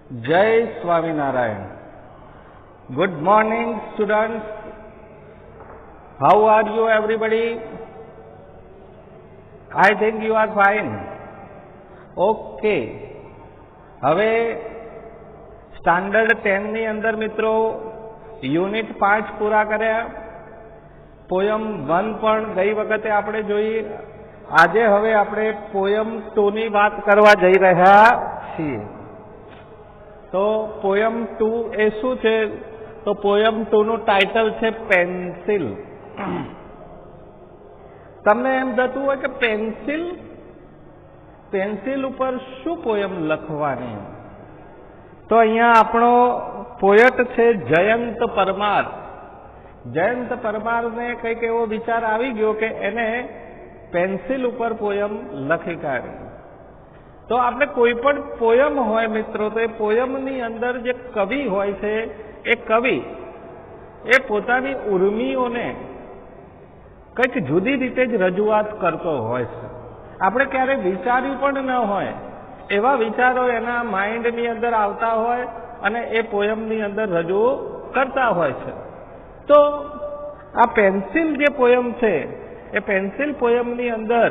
Jai Swaminarayan. Good morning, students. How are you, everybody? I think you are fine. Okay. હવે standard 10 ની અંદર મિત્રો unit 5 પૂરા કર્યા. પોયમ 1 પણ ગઈ વખતે આપણે જોઈ. આજે હવે આપણે પોયમ 2 ની વાત કરવા જઈ રહ્યા છીએ. તો પોયમ 2 એ શું છે? તો પોયમ 2 નું ટાઇટલ છે પેન્સિલ. તમને એમ થતું હોય કે પેન્સિલ ઉપર શું પોયમ લખવાની? તો અહીંયા આપણો પોયટ છે જયંત પરમાર. જયંત પરમારને કંઈક એવો વિચાર આવી ગયો કે એને પેન્સિલ ઉપર પોયમ લખી કાઢી. તો આપણે કોઈ પણ પોયમ હોય મિત્રો, તો એ પોયમની અંદર જે કવિ હોય છે એ કવિ એ પોતાની ઉર્મિઓને કંઈક જુદી રીતે જ રજૂઆત કરતો હોય છે. આપણે ક્યારેય વિચાર્યું પણ ન હોય એવા વિચારો એના માઇન્ડની અંદર આવતા હોય અને એ પોયમની અંદર રજૂ કરતા હોય છે. તો આ પેન્સિલ જે પોયમ છે એ પેન્સિલ પોયમની અંદર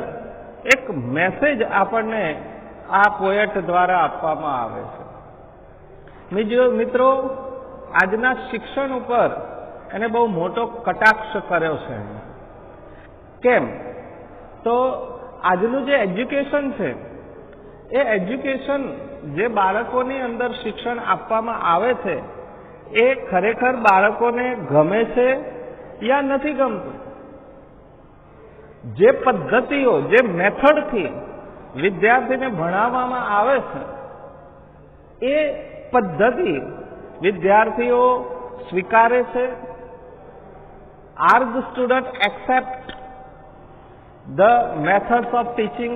એક મેસેજ આપણને આ પોએટ દ્વારા આપવામાં આવે છે. મિત્રો, આજના શિક્ષણ ઉપર એને બહુ મોટો કટાક્ષ કર્યો છે. કેમ? તો આજનું જે એજ્યુકેશન છે એ એજ્યુકેશન જે બાળકોની અંદર શિક્ષણ આપવામાં આવે છે એ ખરેખર બાળકોને ગમે છે યા નથી ગમતું? જે પદ્ધતિઓ, જે મેથડથી વિદ્યાર્થીને ભણાવવામાં આવે છે એ પદ્ધતિ વિદ્યાર્થીઓ સ્વીકારે છે? Are the student accept the methods of teaching?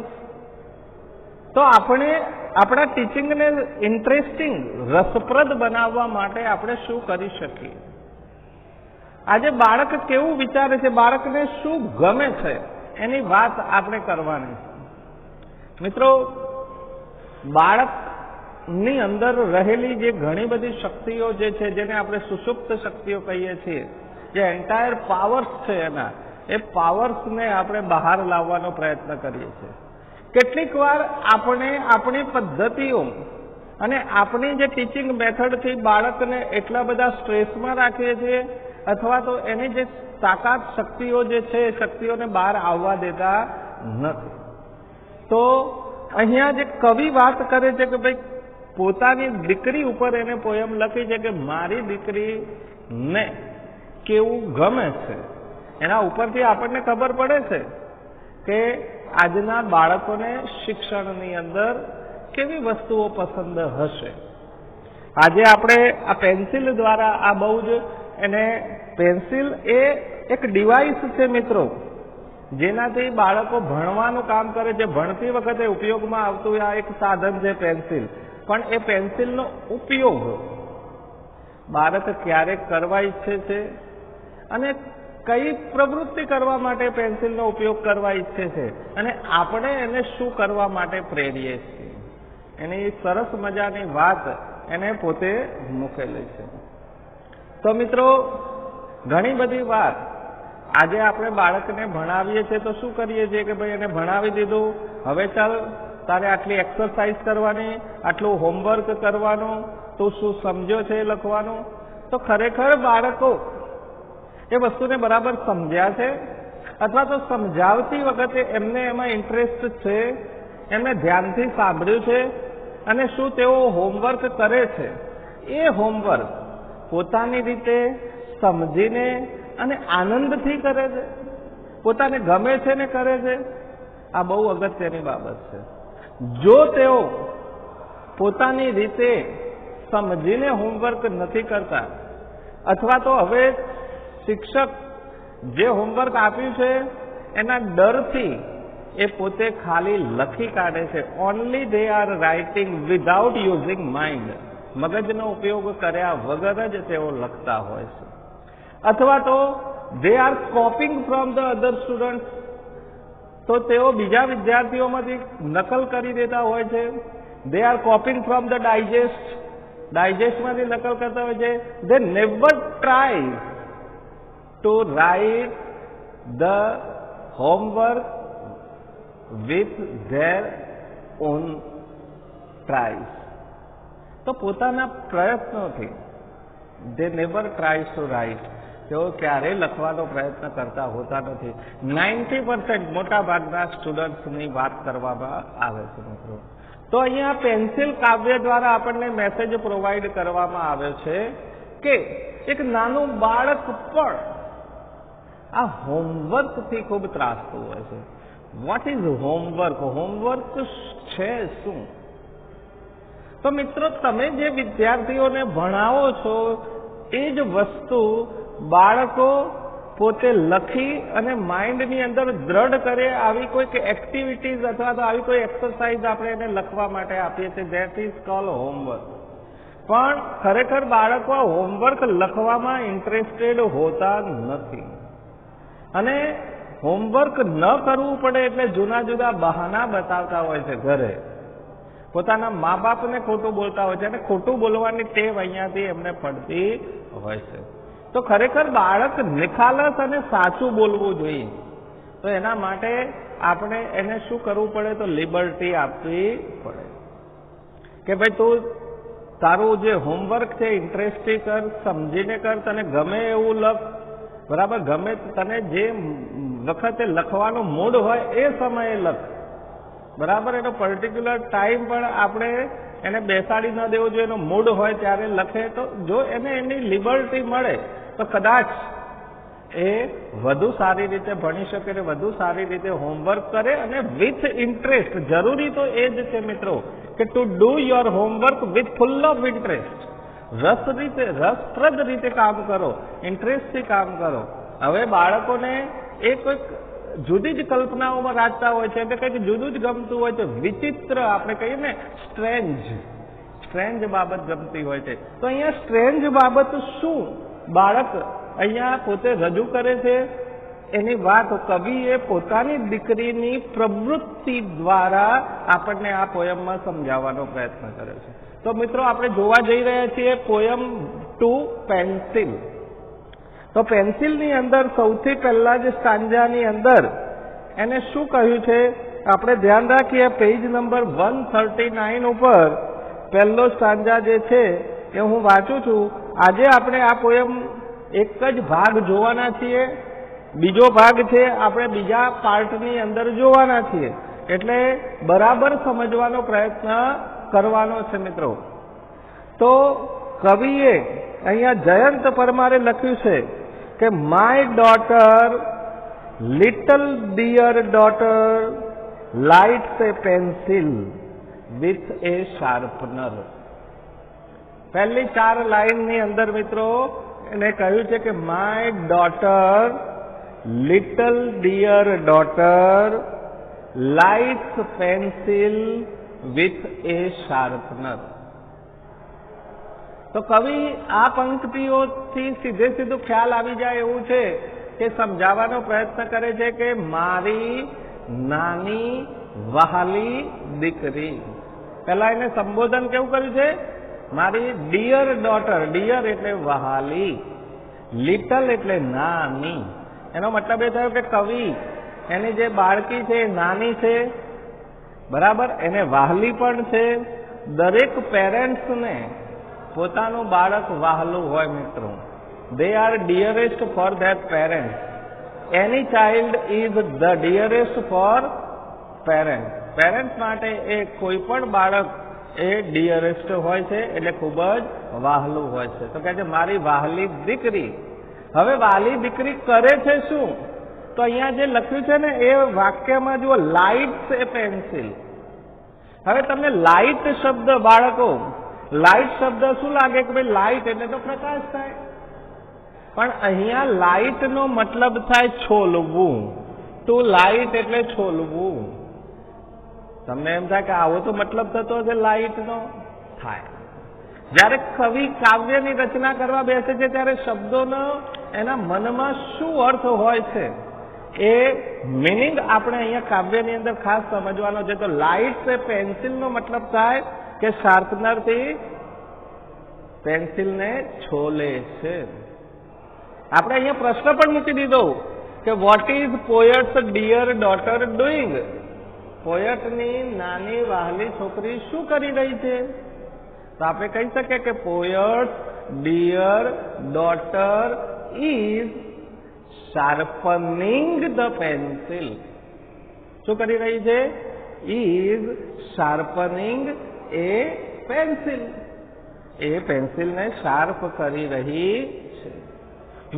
તો આપણે આપણા ટીચિંગને ઇન્ટરેસ્ટિંગ, રસપ્રદ બનાવવા માટે આપણે શું કરી શકીએ? આજે બાળક કેવું વિચારે છે, બાળકને શું ગમે છે, એની વાત આપણે કરવાની છે. મિત્રો, બાળકની અંદર રહેલી જે ઘણી બધી શક્તિઓ જે છે, જેને આપણે સુષુપ્ત શક્તિઓ કહીએ છીએ, જે એન્ટાયર પાવર્સ છે એના, એ પાવર્સને આપણે બહાર લાવવાનો પ્રયત્ન કરીએ છીએ. કેટલીક વાર આપણે આપણી પદ્ધતિઓ અને આપણી જે ટીચિંગ મેથડથી બાળકને એટલા બધા સ્ટ્રેસમાં રાખીએ છીએ અથવા તો એની જે તાકાત શક્તિઓ જે છે એ શક્તિઓને બહાર આવવા દેતા નથી. તો અહીંયા જે કવિ વાત કરે છે કે ભાઈ પોતાની દીકરી ઉપર એને પોયમ લખી છે કે મારી દીકરીને કેવું ગમે છે. એના ઉપરથી આપણને ખબર પડે છે કે આજના બાળકોને શિક્ષણની અંદર કેવી વસ્તુઓ પસંદ હશે. આજે આપણે આ પેન્સિલ દ્વારા આ બહુ જ એને પેન્સિલ એ એક ડિવાઇસ છે મિત્રો, જેનાથી બાળકો ભણવાનું કામ કરે છે. ભણતી વખતે ઉપયોગમાં આવતું આ એક સાધન છે પેન્સિલ. પણ એ પેન્સિલનો ઉપયોગ બાળક ક્યારે કરવા ઈચ્છે છે અને કઈ પ્રવૃત્તિ કરવા માટે પેન્સિલનો ઉપયોગ કરવા ઈચ્છે છે અને આપણે એને શું કરવા માટે પ્રેરીએ છીએ, એની સરસ મજાની વાત એને પોતે મૂકેલી છે. તો મિત્રો, ઘણી બધી વાત આજે આપણે બાળકને ભણાવીએ છીએ તો શું કરીએ છીએ કે ભાઈ એને ભણાવી દીધું, હવે ચાલ તારે આટલી એક્સરસાઇઝ કરવાની, આટલું હોમવર્ક કરવાનું, તું શું સમજ્યો છે એ લખવાનું. તો ખરેખર બાળકો એ વસ્તુને બરાબર સમજ્યા છે અથવા તો સમજાવતી વખતે એમને એમાં ઇન્ટરેસ્ટ છે, એમને ધ્યાનથી સાંભળ્યું છે અને શું તેઓ હોમવર્ક કરે છે એ હોમવર્ક પોતાની રીતે સમજીને અને આનંદથી કરે છે, પોતાને ગમે છે ને કરે છે? આ બહુ અગત્યની બાબત છે. જો તેઓ પોતાની રીતે સમજીને હોમવર્ક નથી કરતા અથવા તો હવે શિક્ષક જે હોમવર્ક આપ્યું છે એના ડરથી એ પોતે ખાલી લખી કાઢે છે. Only they are writing without using mind. મગજનો ઉપયોગ કર્યા વગર જ તેઓ લખતા હોય છે. અથવા તો they are copying from the other student. તો તેઓ બીજા વિદ્યાર્થીઓમાંથી નકલ કરી દેતા હોય છે. They are copying from the digest. ડાયજેસ્ટમાંથી નકલ કરતા હોય છે. They never try to write the homework with their own tries. તો પોતાના પ્રયત્નોથી they never try to write, તેઓ ક્યારેય લખવાનો પ્રયત્ન કરતા હોતા નથી. 90% મોટા ભાગના સ્ટુડન્ટ્સની વાત કરવામાં આવે છે મિત્રો. તો અહીંયા પેન્સિલ કાવ્ય દ્વારા આપણને મેસેજ પ્રોવાઈડ કરવામાં આવ્યો છે કે એક નાનું બાળક પણ આ હોમવર્કથી ખૂબ ત્રાસતું હોય છે. What is homework? હોમવર્ક છે શું? તો મિત્રો, તમે જે વિદ્યાર્થીઓને ભણાવો છો એ જ વસ્તુ બાળકો પોતે લખી અને માઇન્ડની અંદર દ્રઢ કરે, આવી કોઈક એક્ટિવિટીઝ અથવા તો આવી કોઈ એક્સરસાઇઝ આપણે એને લખવા માટે આપીએ છીએ. That is called homework. પણ ખરેખર બાળકો હોમવર્ક લખવામાં ઇન્ટરેસ્ટેડ હોતા નથી અને હોમવર્ક ન કરવું પડે એટલે જુદા જુદા બહાના બતાવતા હોય છે. ઘરે પોતાના મા બાપને ખોટું બોલતા હોય છે અને ખોટું બોલવાની ટેવ અહીંયાથી એમને પડતી હોય છે. તો ખરેખર બાળક નિખાલસ અને સાચું બોલવું જોઈએ. તો એના માટે આપણે એને શું કરવું પડે? તો લિબર્ટી આપવી પડે કે ભાઈ તું તારું જે હોમવર્ક છે ઇન્ટરેસ્ટથી કર, સમજીને કર, તને ગમે એવું લખ, બરાબર? ગમે તને જે વખતે લખવાનો મૂડ હોય એ સમયે લખ, બરાબર? એનો પર્ટિક્યુલર ટાઈમ પણ આપણે એને બેસાડી ન દેવો જોઈએ. એનો મૂડ હોય ત્યારે લખે. તો જો એને એની લિબર્ટી મળે તો કદાચ એ વધુ સારી રીતે ભણી શકે ને વધુ સારી રીતે હોમવર્ક કરે અને વિથ ઇન્ટરેસ્ટ. જરૂરી તો એ જ છે મિત્રો કે to do your homework with full of interest. રસપ્રદ રીતે કામ કરો, ઇન્ટરેસ્ટથી કામ કરો. હવે બાળકોને એ કોઈક જુદી જ કલ્પનાઓમાં રાખતા હોય છે એટલે કંઈક જુદું જ ગમતું હોય છે. વિચિત્ર આપણે કહીએ ને, સ્ટ્રેન્જ બાબત ગમતી હોય છે. તો અહીંયા સ્ટ્રેન્જ બાબત શું બાળક અહીંયા પોતે રજૂ કરે છે એની વાત કવિએ પોતાની દીકરીની પ્રવૃત્તિ દ્વારા આપણને આ પોયમમાં સમજાવવાનો પ્રયત્ન કર્યો છે. તો મિત્રો, આપણે જોવા જઈ રહ્યા છીએ પોયમ ટુ પેન્સિલ. તો પેન્સિલની અંદર સૌથી પહેલા જ સ્ટાન્જાની અંદર એને શું કહ્યું છે આપણે ધ્યાન રાખીએ. પેજ નંબર 139 ઉપર પહેલો સ્ટાન્જા જે છે એ હું વાંચું છું. આજે આપણે આ પોયમ એક જ ભાગ જોવાના છીએ. બીજો ભાગ છે આપણે બીજા પાર્ટની અંદર જોવાના છીએ. એટલે બરાબર સમજવાનો પ્રયત્ન કરવાનો છે મિત્રો. તો કવિએ અહીંયા જયંત પરમારે લખ્યું છે કે my daughter, little dear daughter, lights a pencil with a sharpener. પહેલી 4 લાઈનની અંદર મિત્રો એને કહ્યું છે કે my daughter, little dear daughter, lights pencil with a sharpener. તો કવિ આ પંક્તિઓથી સીધું ખ્યાલ આવી જાય એવું છે કે સમજાવવાનો પ્રયત્ન કરે છે કે મારી નાની વહાલી દીકરી. પહેલા એને સંબોધન કેવું કર્યું છે? મારી ડિયર ડોટર. ડિયર એટલે વહાલી, લિટલ એટલે નાની. એનો મતલબ એ થયો કે કવિ એની જે બાળકી છે એ નાની છે, બરાબર? એને વહાલી પણ છે. દરેક પેરેન્ટ્સને પોતાનું બાળક વહાલું હોય મિત્રો. They are dearest for that parent. Any child is the dearest for parent. Parent માટે એ કોઈ પણ બાળક એ ડિયરેસ્ટ હોય છે એટલે ખૂબ જ વહાલું હોય છે. તો કહે છે મારી વહાલી દીકરી. હવે વહાલી દીકરી કરે છે શું? તો અહીંયા જે લખ્યું છે ને એ વાક્યમાં જુઓ, લાઇટ્સ એ પેન્સિલ. હવે તમને લાઇટ શબ્દ બાળકો, લાઇટ શબ્દ શું લાગે કે ભાઈ લાઇટ એટલે તો પ્રકાશ થાય, પણ અહીંયા લાઇટ નો મતલબ થાય છોલવું. ટુ લાઇટ એટલે છોલવું. તમને એમ થાય કે આવો તો મતલબ થતો હશે લાઇટ નો થાય. જ્યારે કવિ કાવ્યની રચના કરવા બેસે છે ત્યારે શબ્દોનો એના મનમાં શું અર્થ હોય છે એ મિનિંગ આપણે અહીંયા કાવ્યની અંદર ખાસ સમજવાનો છે. તો લાઇટ એ પેન્સિલ નો મતલબ થાય કે શાર્પનરથી પેન્સિલને છોલે છે. આપણે અહીંયા પ્રશ્ન પણ મૂકી દીધો કે what is poet's dear daughter doing? પોયટની નાની વહાલી છોકરી શું કરી રહી છે? તો આપણે કહી શકીએ કે poet's dear daughter is sharpening the pencil. શું કરી રહી છે? Is sharpening a pencil. એ પેન્સિલને શાર્પ કરી રહી છે.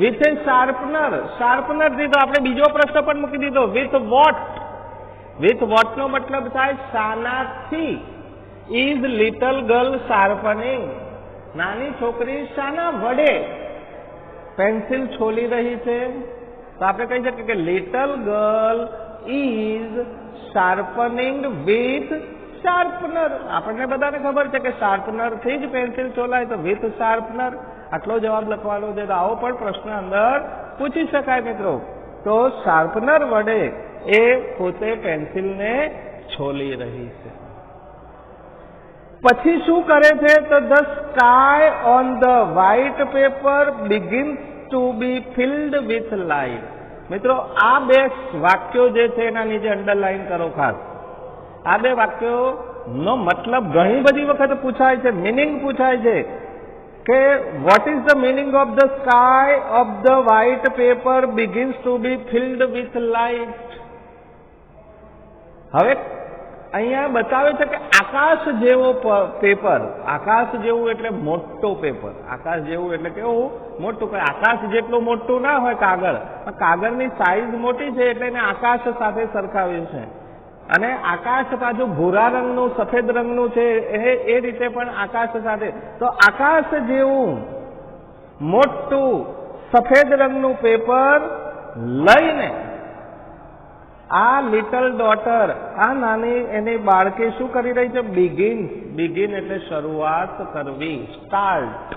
With a sharpener. શાર્પનર દીધો. આપણે બીજો પ્રશ્ન પણ મૂકી દીધો વિથ વોટ. વિથ વોટ નો મતલબ થાય શાનાથી. Is little girl sharpening? નાની છોકરી શાના વડે પેન્સિલ છોલી રહી છે? તો આપણે કહી શકીએ કે little girl is શાર્પનિંગ with sharpener. આપણને બધાને ખબર છે કે શાર્પનર થી જ પેન્સિલ છોલાય, તો વિથ શાર્પનર આટલો જવાબ લખવાનો છે. તો આવો પણ પ્રશ્ન અંદર પૂછી શકાય મિત્રો. તો શાર્પનર વડે એ પોતે પેન્સિલને છોલી રહી છે. પછી શું કરે છે? તો the sky on the white paper begins to be filled with light. મિત્રો આ બે વાક્યો જે છે એના નીચે અંડરલાઈન કરો ખાસ. આ બે વાક્યો નો મતલબ ઘણી બધી વખત પૂછાય છે, મિનિંગ પૂછાય છે કે what is the meaning of the sky of the white paper begins to be filled with light. હવે અહીંયા બતાવે છે કે આકાશ જેવો પેપર. આકાશ જેવું એટલે મોટો પેપર. આકાશ જેવું એટલે કેવું? મોટું. કોઈ આકાશ જેટલું મોટું ના હોય કાગળ. કાગળની સાઈઝ મોટી છે એટલે એને આકાશ સાથે સરખાવ્યું છે. અને આકાશ પાછું ભૂરા રંગનું, સફેદ રંગનું છે, એ રીતે પણ આકાશ સાથે. તો આકાશ જેવું મોટું સફેદ રંગનું પેપર લઈને આ લિટલ ડોટર, આ નાની એની બાળકી શું કરી રહી છે? બિગિન. બિગિન એટલે શરૂઆત કરવી, સ્ટાર્ટ.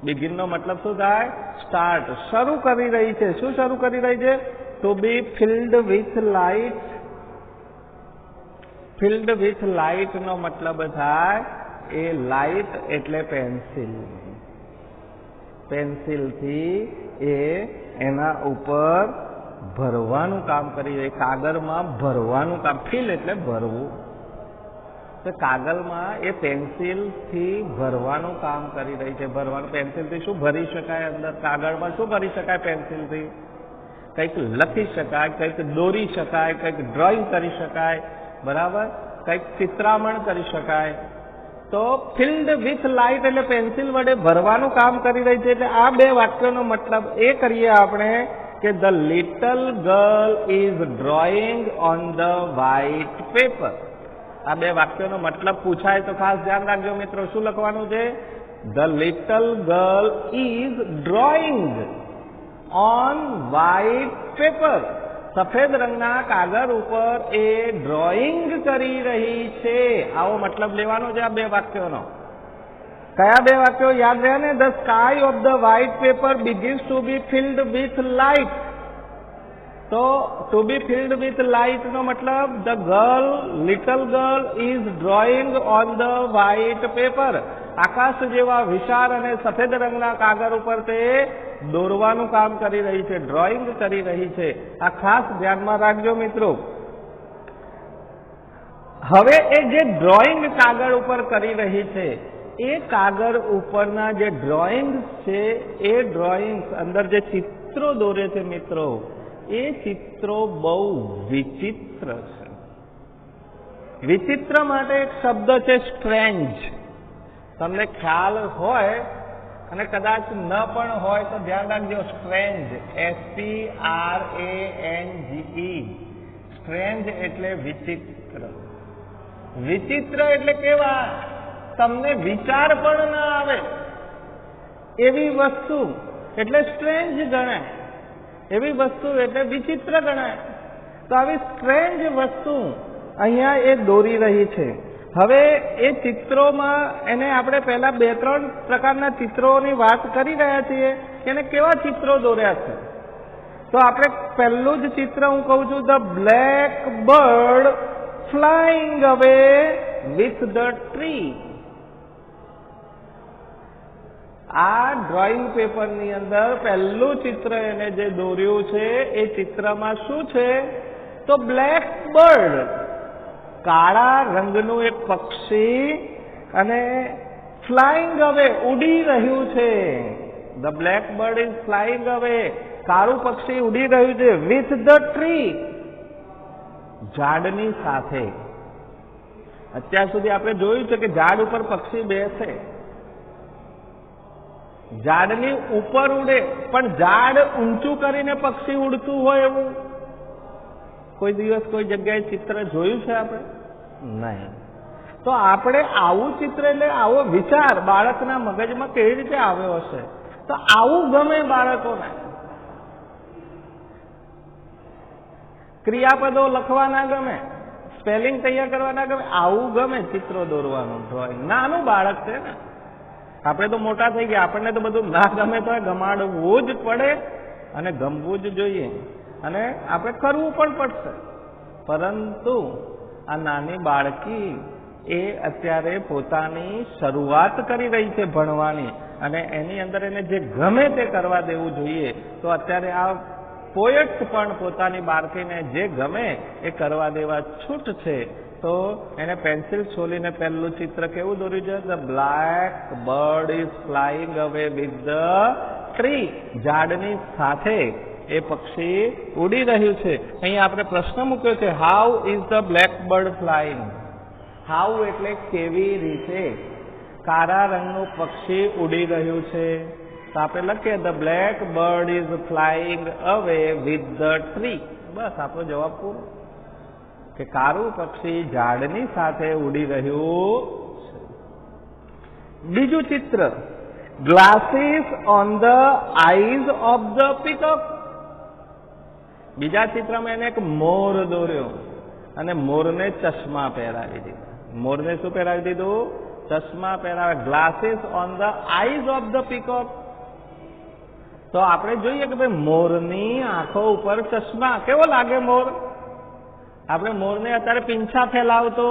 બિગિન નો મતલબ શું થાય? સ્ટાર્ટ. શરૂ કરી રહી છે. શું શરૂ કરી રહી છે? To be filled with light. Filled with light નો મતલબ થાય એ લાઇટ એટલે પેન્સિલ. પેન્સિલથી એ એના ઉપર ભરવાનું કામ કરી રહી. કાગળમાં ભરવાનું કામ. ફિલ એટલે ભરવું. તો કાગળમાં એ પેન્સિલથી ભરવાનું કામ કરી રહી છે. ભરવાનું. પેન્સિલથી શું ભરી શકાય અંદર? કાગળમાં શું ભરી શકાય પેન્સિલથી? કંઈક લખી શકાય, કંઈક દોરી શકાય, કંઈક ડ્રોઈંગ કરી શકાય, બરાબર? કંઈક ચિત્રામણ કરી શકાય. તો ફિલ્ડ વિથ લાઇટ એટલે પેન્સિલ વડે ભરવાનું કામ કરી રહી છે. એટલે આ બે વાક્યોનો મતલબ એ કરીએ આપણે કે the little girl is drawing on the white paper. આ બે વાક્યોનો મતલબ પૂછાય તો ખાસ ધ્યાન રાખજો મિત્રો. શું લખવાનું છે? The little girl is drawing on white paper. સફેદ રંગના કાગળ ઉપર એ ડ્રોઈંગ કરી રહી છે. આવો મતલબ લેવાનો છે આ બે વાક્યોનો. કયા બે વાક્યો યાદ રહ્યા ને? The sky of the white paper begins to be filled with light. તો to be filled with light નો મતલબ the girl, little girl is drawing on the white paper. આકાશ જેવા વિશાળ અને સફેદ રંગના કાગળ ઉપર તે દોરવાનું કામ કરી રહી છે, ડ્રોઈંગ કરી રહી છે. આ ખાસ ધ્યાનમાં રાખજો મિત્રો. હવે એ જે ડ્રોઈંગ કાગળ ઉપર કરી રહી છે, એ કાગળ ઉપરના જે ડ્રોઈંગ છે, એ ડ્રોઈંગ અંદર જે ચિત્રો દોરે છે મિત્રો, એ ચિત્રો બહુ વિચિત્ર છે. વિચિત્ર માટે એક શબ્દ છે સ્ટ્રેન્જ. તમને ખ્યાલ હોય અને કદાચ ન પણ હોય તો ધ્યાન રાખજો. Strange, STRANGE. સ્ટ્રેન્જ એટલે વિચિત્ર. વિચિત્ર એટલે કેવા? તમને વિચાર પણ ના આવે એવી વસ્તુ એટલે સ્ટ્રેન્જ ગણાય. એવી વસ્તુ એટલે વિચિત્ર ગણાય. તો આવી સ્ટ્રેન્જ વસ્તુ અહીંયા એ દોરી રહી છે. હવે એ ચિત્રોમાં એને આપણે પહેલા 2-3 પ્રકારના ચિત્રોની વાત કરી રહ્યા છીએ કે એને કેવા ચિત્રો દોર્યા છે. તો આપણે પહેલું જ ચિત્ર હું કહું છું, the black bird flying away with the tree. આ ડ્રોઈંગ પેપરની અંદર પહેલું ચિત્ર એને જે દોર્યું છે એ ચિત્રમાં શું છે? તો બ્લેક બર્ડ, કાળા રંગનું એક પક્ષી અને ફ્લાઇંગ અવે, ઉડી રહ્યું છે. The black bird is flying અવે, કાળું પક્ષી ઉડી રહ્યું છે. વિથ ધ ટ્રી, ઝાડની સાથે. અત્યાર સુધી આપણે જોયું છે કે ઝાડ ઉપર પક્ષી બેસે, ઝાડની ઉપર ઉડે, પણ ઝાડ ઊંચું કરીને પક્ષી ઉડતું હોય એવું કોઈ દિવસ કોઈ જગ્યાએ ચિત્ર જોયું છે આપણે? નહીં. તો આપણે આવું ચિત્ર એટલે આવો વિચાર બાળકના મગજમાં કેવી રીતે આવ્યો હશે? તો આવું ગમે બાળકોને. ક્રિયાપદો લખવા ના ગમે, સ્પેલિંગ તૈયાર કરવા ના ગમે, આવું ગમે ચિત્રો દોરવાનું, ડ્રોઈંગ. નાનું બાળક છે ને, આપણે તો મોટા થઈ ગયા, આપણને તો બધું ના ગમે તો ગમાડવું જ પડે અને ગમવું જ જોઈએ અને આપણે કરવું પણ પડશે. પરંતુ આ નાની બાળકી એ અત્યારે પોતાની શરૂઆત કરી રહી છે ભણવાની અને એની અંદર એને જે ગમે તે કરવા દેવું જોઈએ. તો અત્યારે આ પોએટ પણ પોતાની બાળકીને જે ગમે એ કરવા દેવા છૂટ છે. તો એને પેન્સિલ છોલીને પહેલું ચિત્ર કેવું દોર્યું છે? The black bird is flying away with the tree, ઝાડની સાથે એ પક્ષી ઉડી રહ્યું છે. અહીં આપણે પ્રશ્ન મૂક્યો છે, how is the black bird flying? How એટલે કેવી રીતે કાળા રંગનું પક્ષી ઉડી રહ્યું છે? તો આપણે લખીએ the black bird is flying away with the tree. બસ આપણો જવાબ પૂરો, કે કાળું પક્ષી ઝાડની સાથે ઉડી રહ્યું છે. બીજું ચિત્ર, glasses on the eyes of the peacock. બીજા ચિત્રમાં એને એક મોર દોર્યો અને મોરને ચશ્મા પહેરાવી દીધા. મોરને શું પહેરાવી દીધું? ચશ્મા પહેરાવે. Glasses on the eyes of the peacock. તો આપણે જોઈએ કે ભાઈ મોરની આંખો ઉપર ચશ્મા. કેવો લાગે મોર? આપણે મોરને અત્યારે પીંછા ફેલાવતો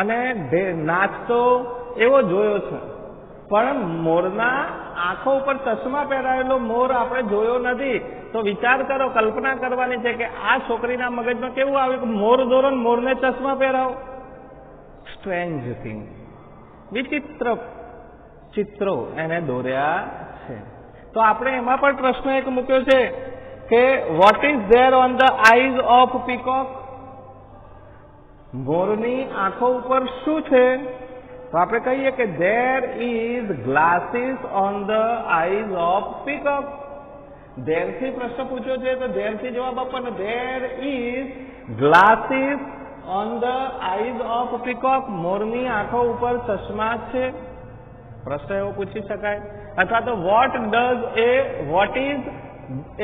અને નાચતો એવો જોયો છે, પણ મોરના આંખો ઉપર ચશ્મા પહેરાવેલો મોર આપણે જોયો નથી. તો વિચાર કરો, કલ્પના કરવાની છે કે આ છોકરીના મગજમાં કેવું આવ્યું કે મોર દોરો ને મોરને ચશ્મા પહેરાવો. સ્ટ્રેન્જ થિંગ, વિચિત્ર ચિત્રો એને દોર્યા છે. તો આપણે એમાં પણ પ્રશ્ન એક મૂક્યો છે કે what is there on the eyes of peacock? મોરની આંખો ઉપર શું છે? તો આપણે કહીએ કે there is glasses on the eyes of peacock. ધેરથી પ્રશ્ન પૂછ્યો છે તો ધેરથી જવાબ આપવાનો. There is glasses on the eyes of peacock. મોરની આંખો ઉપર ચશ્મા છે. પ્રશ્ન એવો પૂછી શકાય. અથવા તો what is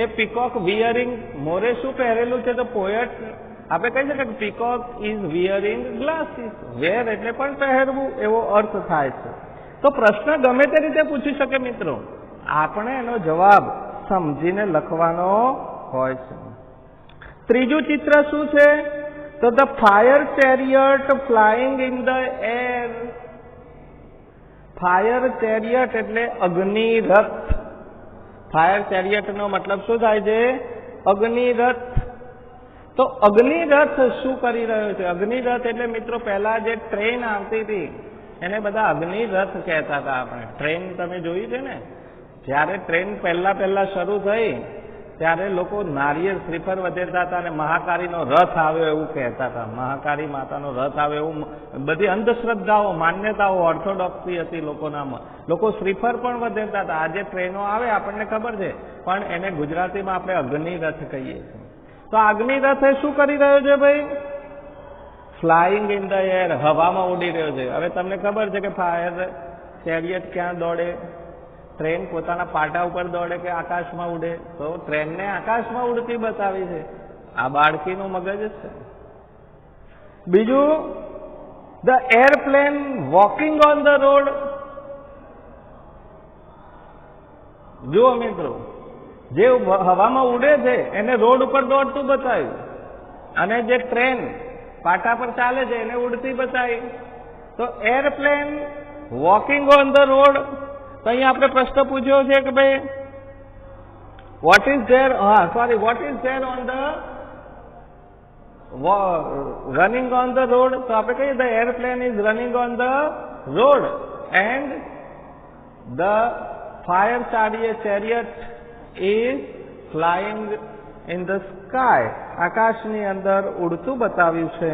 a peacock wearing? મોરે શું પહેરેલું છે? તો પોએટ આપણે કહી શકીએ કે peacock is wearing glasses. Wear એટલે પણ પહેરવું એવો અર્થ થાય છે. તો પ્રશ્ન ગમે તે રીતે પૂછી શકે મિત્રો, આપણે એનો જવાબ સમજીને લખવાનો હોય છે. ત્રીજું ચિત્ર શું છે? તો the fire chariot flying in the air. Fire chariot એટલે અગ્નિરથ. ફાયર ચેરિયટ નો મતલબ શું થાય છે? અગ્નિરથ. તો અગ્નિરથ શું કરી રહ્યો છે? અગ્નિરથ એટલે મિત્રો પહેલા જે ટ્રેન આવતી હતી એને બધા અગ્નિરથ કહેતા હતા. આપણે ટ્રેન તમે જોઈ છે ને, જ્યારે ટ્રેન પહેલા શરૂ થઈ ત્યારે લોકો નારિયેળ શ્રીફળ વધેરતા હતા અને મહાકાળીનો રથ આવ્યો એવું કહેતા હતા. મહાકાળી માતાનો રથ આવ્યો એવું બધી અંધશ્રદ્ધાઓ, માન્યતાઓ, ઓર્થોડોક્સી હતી લોકોનામાં. લોકો શ્રીફળ પણ વધેરતા હતા. આજે ટ્રેનો આવે આપણને ખબર છે, પણ એને ગુજરાતીમાં આપણે અગ્નિરથ કહીએ છીએ. તો અગ્નિરથ એ શું કરી રહ્યો છે ભાઈ? ફ્લાઇંગ ઇન ધ એર, હવામાં ઉડી રહ્યો છે. હવે તમને ખબર છે કે ફાયર ચેરિયટ ક્યાં દોડે? ટ્રેન પોતાના પાટા ઉપર દોડે કે આકાશમાં ઉડે? તો ટ્રેનને આકાશમાં ઉડતી બતાવી છે. આ બાળકીનું મગજ છે. બીજું, the airplane walking on the road. જુઓ મિત્રો, જે હવામાં ઉડે છે એને રોડ ઉપર દોડતું બતાવ્યું અને જે ટ્રેન પાટા પર ચાલે છે એને ઉડતી બતાવી. તો airplane walking on the road તો અહીંયા આપણે પ્રશ્ન પૂછ્યો છે કે ભાઈ vote is there on the running on the road? તો આપણે કહીએ the airplane is running on the road and the fire chariot is flying in the sky. આકાશની અંદર ઉડતું બતાવ્યું છે.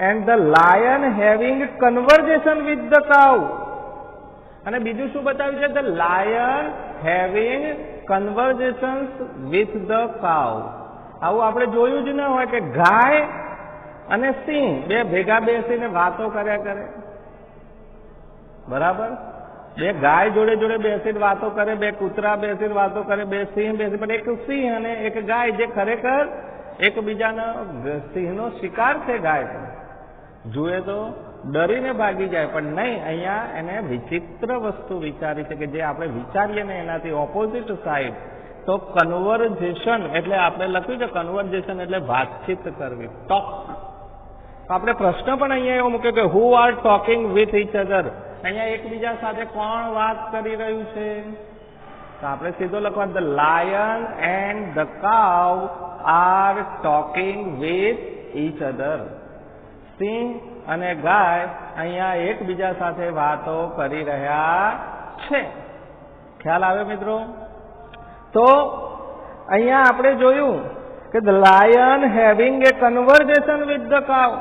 and the lion having conversation with the cow. અને બીજું શું બતાવ્યું છે? the lion having conversations with the cow. આવું આપણે જોયું જ ન હોય કે ગાય અને સિંહ બે ભેગા બેસીને વાતો કર્યા કરે. બરાબર? બે ગાય જોડે જોડે બેસીને વાતો કરે, બે કૂતરા બેસીને વાતો કરે, બે સિંહ બેસી, પણ એક સિંહ અને એક ગાય જે ખરેખર એકબીજાના સિંહનો શિકાર છે. ગાય જુએ તો ડરીને ભાગી જાય, પણ નહીં, અહીંયા એને વિચિત્ર વસ્તુ વિચારી છે કે જે આપણે વિચારીએ ને એનાથી ઓપોઝિટ સાઈડ. તો કન્વર્ઝેશન એટલે આપણે લખ્યું છે કન્વર્ઝેશન એટલે વાતચીત કરવી, ટોક. આપણે પ્રશ્ન પણ અહીંયા એવો મૂક્યો કે who are talking with each other. અહીંયા એકબીજા સાથે કોણ વાત કરી રહ્યું છે? તો આપણે સીધો લખવાનું the lion and the cow are talking with each other. સિંહ અને ગાય અહીંયા એકબીજા સાથે વાતો કરી રહ્યા છે. ખ્યાલ આવે મિત્રો? તો અહીંયા આપણે જોયું કે the lion having A conversion with the cow.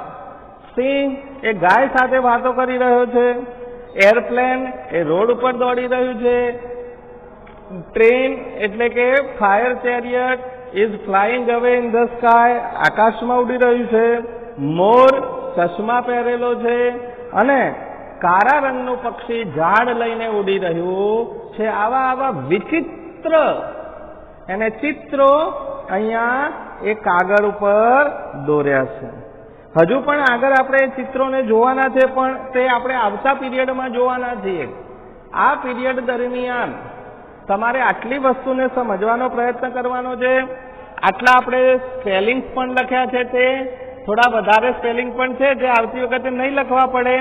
સિંહ એ ગાય સાથે વાતો કરી રહ્યો છે. એરપ્લેન એ રોડ ઉપર દોડી રહ્યું છે. ટ્રેન એટલે કે ફાયર ચેરિયટ ઇઝ ફ્લાઇંગ અવે ઇન ધ સ્કાય, આકાશમાં ઉડી રહ્યું છે. મોર ચશ્મા પહેરેલો છે અને કાળા રંગનું પક્ષી ઝાડ લઈને ઉડી રહ્યું છે. આવા વિચિત્ર અને ચિત્રો અહીંયા એ કાગળ ઉપર દોર્યા છે. હજુ પણ આગળ આપણે ચિત્રોને જોવાના છે, પણ તે આપણે આવતા પીરિયડમાં જોવાના છીએ. આ પીરિયડ દરમિયાન તમારે આટલી વસ્તુને સમજવાનો પ્રયત્ન કરવાનો છે. આટલા આપણે સ્પેલિંગ્સ પણ લખ્યા છે, તે થોડા વધારે સ્પેલિંગ પણ છે જે આવતી વખતે નહીં લખવા પડે.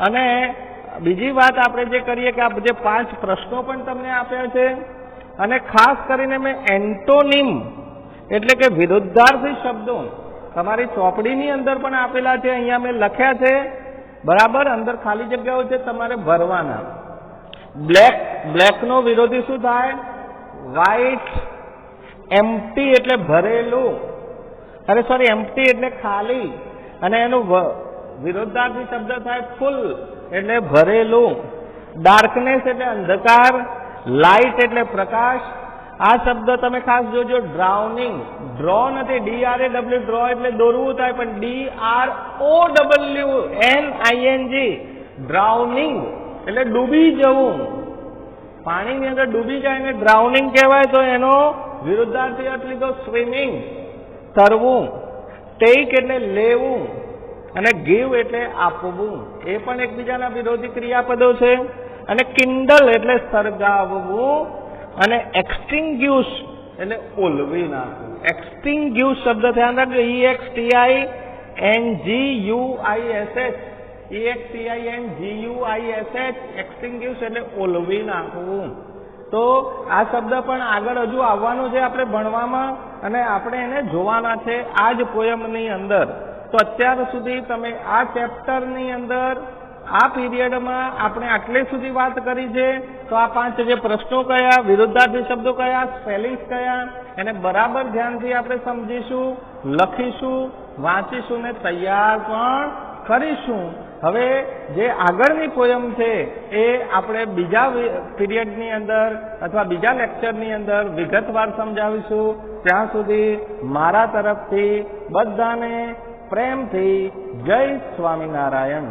અને બીજી વાત આપણે જે કરીએ કે આ જે 5 પ્રશ્નો પણ તમને આપ્યા છે, અને ખાસ કરીને મેં એન્ટોનિમ એટલે કે વિરુદ્ધાર્થી શબ્દો તમારી ચોપડીની અંદર પણ આપેલા છે. અહીંયા મેં લખ્યા છે. બરાબર? અંદર ખાલી જગ્યાઓ છે, તમારે ભરવાના. બ્લેકનો વિરોધી શું થાય? વ્હાઇટ. એમ્પ્ટી એટલે ભરેલું, એમ્પ્ટી એટલે ખાલી, અને એનું વિરુદ્ધાર્થી શબ્દ થાય ફૂલ એટલે ભરેલું. ડાર્કનેસ એટલે અંધકાર. લાઇટ એટલે પ્રકાશ. આ શબ્દ તમે ખાસ જોજો. ડ્રાઉનિંગ, ડ્રો નથી, DRAW, ડ્રો એટલે દોરવું થાય, પણ DROWNING, ડ્રાઉનિંગ એટલે ડૂબી જવું. પાણીની અંદર ડૂબી જાય ને ડ્રાઉનિંગ કહેવાય. તો એનો વિરુદ્ધાર્થી અર્થ લીધો સ્વિમિંગ, તરવું. ટેક એટલે લેવું, અને ગીવ એટલે આપવું. એ પણ એકબીજાના વિરોધી ક્રિયાપદો છે. અને કિન્ડલ એટલે સળગાવવું, અને એક્સટિંગ્યુશ એટલે ઓલવી નાખવું. એક્સટિંગ્યુશ શબ્દ ધ્યાન રાખજો. EXTINGUISH, એક્સટિંગ્યુશ એટલે ઓલવી નાખવું. તો આ શબ્દ પણ આગળ હજુ આવવાનો છે આપણે ભણવામાં, અને આપણે એને જોવાના છે આ જ પોયમની અંદર. તો અત્યાર સુધી તમે આ ચેપ્ટરની અંદર આ પીરિયડમાં આપણે આટલે સુધી વાત કરી છે. તો આ 5 જે પ્રશ્નો કયા, વિરુદ્ધાર્થી શબ્દો કયા, સ્પેલિંગ્સ કયા, એને બરાબર ધ્યાનથી આપણે સમજીશું, લખીશું, વાંચીશું ને તૈયાર પણ કરીશું. હવે જે આગળની પોયમ છે એ આપણે બીજા પીરિયડની અંદર અથવા બીજા લેક્ચરની અંદર વિગતવાર સમજાવીશું. ત્યાં સુધી મારા તરફથી બધાને પ્રેમથી જય સ્વામિનારાયણ.